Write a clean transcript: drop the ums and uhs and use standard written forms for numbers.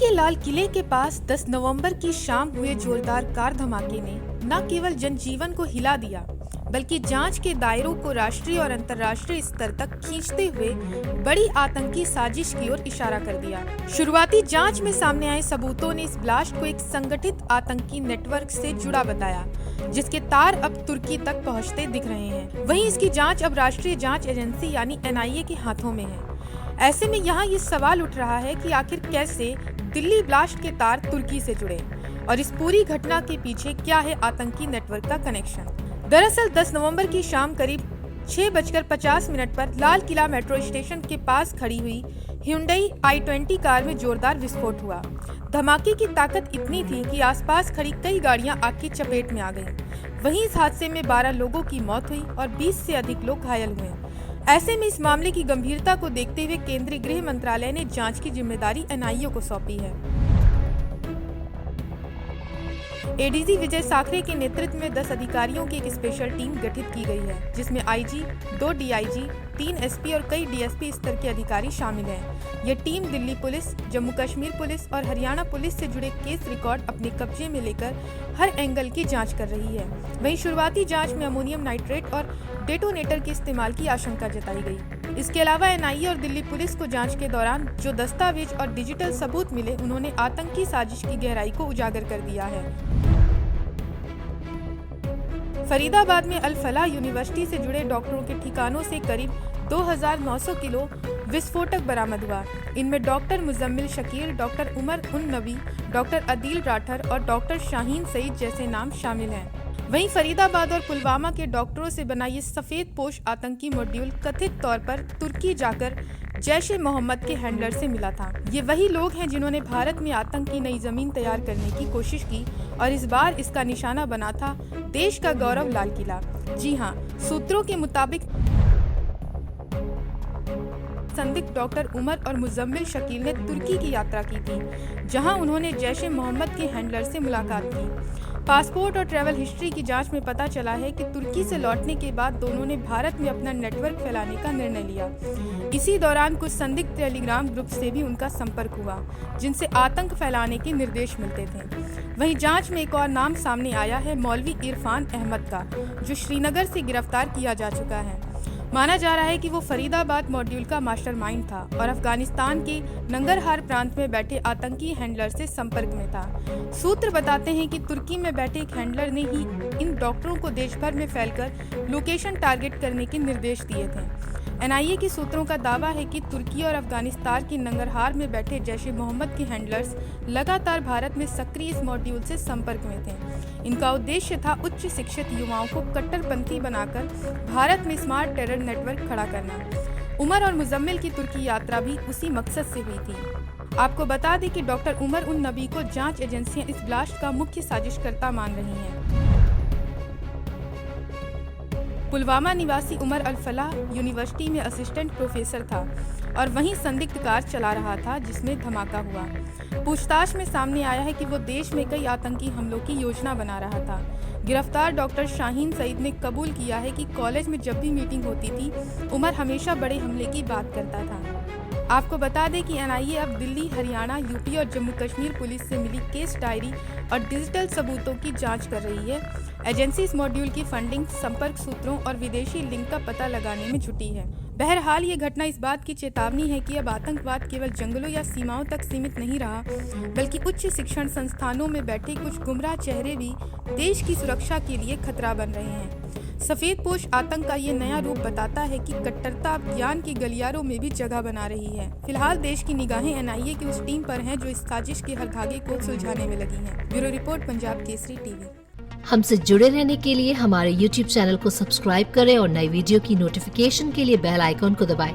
के लाल किले के पास 10 नवंबर की शाम हुए जोरदार कार धमाके ने न केवल जनजीवन को हिला दिया, बल्कि जांच के दायरों को राष्ट्रीय और अंतर्राष्ट्रीय स्तर तक खींचते हुए बड़ी आतंकी साजिश की ओर इशारा कर दिया। शुरुआती जांच में सामने आए सबूतों ने इस ब्लास्ट को एक संगठित आतंकी नेटवर्क से जुड़ा बताया, जिसके तार अब तुर्की तक पहुंचते दिख रहे हैं। वहीं इसकी जांच अब राष्ट्रीय जांच एजेंसी यानी NIA के हाथों में है। ऐसे में यहाँ ये सवाल उठ रहा है कि आखिर कैसे दिल्ली ब्लास्ट के तार तुर्की से जुड़े और इस पूरी घटना के पीछे क्या है आतंकी नेटवर्क का कनेक्शन। दरअसल 10 नवंबर की शाम करीब 6:50 पर लाल किला मेट्रो स्टेशन के पास खड़ी हुई Hyundai i20 कार में जोरदार विस्फोट हुआ। धमाके की ताकत इतनी थी कि आसपास खड़ी कई गाड़ियां आग की चपेट में आ गईं। वहीं इस हादसे में 12 लोगों की मौत हुई और 20 से अधिक लोग घायल हुए। ऐसे में इस मामले की गंभीरता को देखते हुए केंद्रीय गृह मंत्रालय ने जांच की जिम्मेदारी NIA को सौंपी है। ADG विजय साखरे के नेतृत्व में 10 अधिकारियों की एक स्पेशल टीम गठित की गई है, जिसमें IG, 2 DIG, 3 SP और कई DSP स्तर के अधिकारी शामिल हैं। यह team Delhi police, Jammu Kashmir police और हरियाणा पुलिस से जुड़े केस रिकॉर्ड अपने कब्जे में लेकर हर एंगल की जांच कर रही है। वहीं शुरुआती जांच में अमोनियम नाइट्रेट और डेटोनेटर के इस्तेमाल की आशंका जताई गई। इसके अलावा NIA और दिल्ली पुलिस को जांच के दौरान जो दस्तावेज और डिजिटल सबूत मिले, उन्होंने आतंकी साजिश की गहराई को उजागर कर दिया है। फरीदाबाद में अल फलाह यूनिवर्सिटी से जुड़े डॉक्टरों के ठिकानों से करीब 2900 किलो विस्फोटक बरामद हुआ। इनमें डॉक्टर मुजम्मिल शकील, डॉक्टर उमर उन नबी, डॉक्टर अदील राठर और डॉक्टर शाहीन सईद जैसे नाम शामिल हैं। वहीं फरीदाबाद और पुलवामा के डॉक्टरों से बना ये सफेद पोश आतंकी मॉड्यूल कथित तौर पर तुर्की जाकर जैश-ए-मोहम्मद के हैंडलर से मिला था। ये वही लोग हैं जिन्होंने भारत में आतंक की नई जमीन तैयार करने की कोशिश की और इस बार इसका निशाना बना था देश का गौरव लाल किला। जी हाँ, सूत्रों के मुताबिक संदिग्ध डॉक्टर उमर और मुजम्मिल शकील ने तुर्की की यात्रा की थी, जहां उन्होंने जैश-ए-मोहम्मद के हैंडलर से मुलाकात की। पासपोर्ट और ट्रैवल हिस्ट्री की जांच में पता चला है कि तुर्की से लौटने के बाद दोनों ने भारत में अपना नेटवर्क फैलाने का निर्णय लिया। इसी दौरान कुछ संदिग्ध टेलीग्राम ग्रुप से भी उनका संपर्क हुआ, जिनसे आतंक फैलाने के निर्देश मिलते थे। वहीं जांच में एक और नाम सामने आया है मौलवी इरफान अहमद का, जो श्रीनगर से गिरफ्तार किया जा चुका है। माना जा रहा है कि वो फरीदाबाद मॉड्यूल का मास्टरमाइंड था और अफगानिस्तान के नंगरहार प्रांत में बैठे आतंकी हैंडलर से संपर्क में था। सूत्र बताते हैं कि तुर्की में बैठे एक हैंडलर ने ही इन डॉक्टरों को देश भर में फैलकर लोकेशन टारगेट करने के निर्देश दिए थे। NIA के सूत्रों का दावा है कि तुर्की और अफगानिस्तान के नंगरहार में बैठे जैश-ए-मोहम्मद के हैंडलर्स लगातार भारत में सक्रिय इस मॉड्यूल से संपर्क में थे। इनका उद्देश्य था उच्च शिक्षित युवाओं को कट्टरपंथी बनाकर भारत में स्मार्ट टेरर नेटवर्क खड़ा करना। उमर और मुजम्मिल की तुर्की यात्रा भी उसी मकसद से हुई थी। आपको बता दें कि डॉक्टर उमर उन नबी को जांच एजेंसियां इस ब्लास्ट का मुख्य साजिशकर्ता मान रही हैं। पुलवामा निवासी उमर अल फलाह यूनिवर्सिटी में असिस्टेंट प्रोफेसर था और वहीं संदिग्ध कार चला रहा था जिसमें धमाका हुआ। पूछताछ में सामने आया है कि वो देश में कई आतंकी हमलों की योजना बना रहा था। गिरफ्तार डॉक्टर शाहीन सईद ने कबूल किया है कि कॉलेज में जब भी मीटिंग होती थी, उमर हमेशा बड़े हमले की बात करता था। आपको बता दें कि NIA अब दिल्ली, हरियाणा, UP और जम्मू कश्मीर पुलिस से मिली केस डायरी और डिजिटल सबूतों की जांच कर रही है। एजेंसी इस मॉड्यूल की फंडिंग, संपर्क सूत्रों और विदेशी लिंक का पता लगाने में जुटी है। बहरहाल ये घटना इस बात की चेतावनी है कि अब आतंकवाद केवल जंगलों या सीमाओं तक सीमित नहीं रहा, बल्कि उच्च शिक्षण संस्थानों में बैठे कुछ गुमराह चेहरे भी देश की सुरक्षा के लिए खतरा बन रहे हैं। सफेद पोश आतंक का ये नया रूप बताता है कि कट्टरता अब ज्ञान के गलियारों में भी जगह बना रही है। फिलहाल देश की निगाहें NIA की उस टीम पर हैं जो इस साजिश के हर धागे को सुलझाने में लगी है। Bureau report, Punjab Kesari TV। हमसे जुड़े रहने के लिए हमारे YouTube चैनल को सब्सक्राइब करें और नई वीडियो की नोटिफिकेशन के लिए बेल आइकॉन को दबाएं।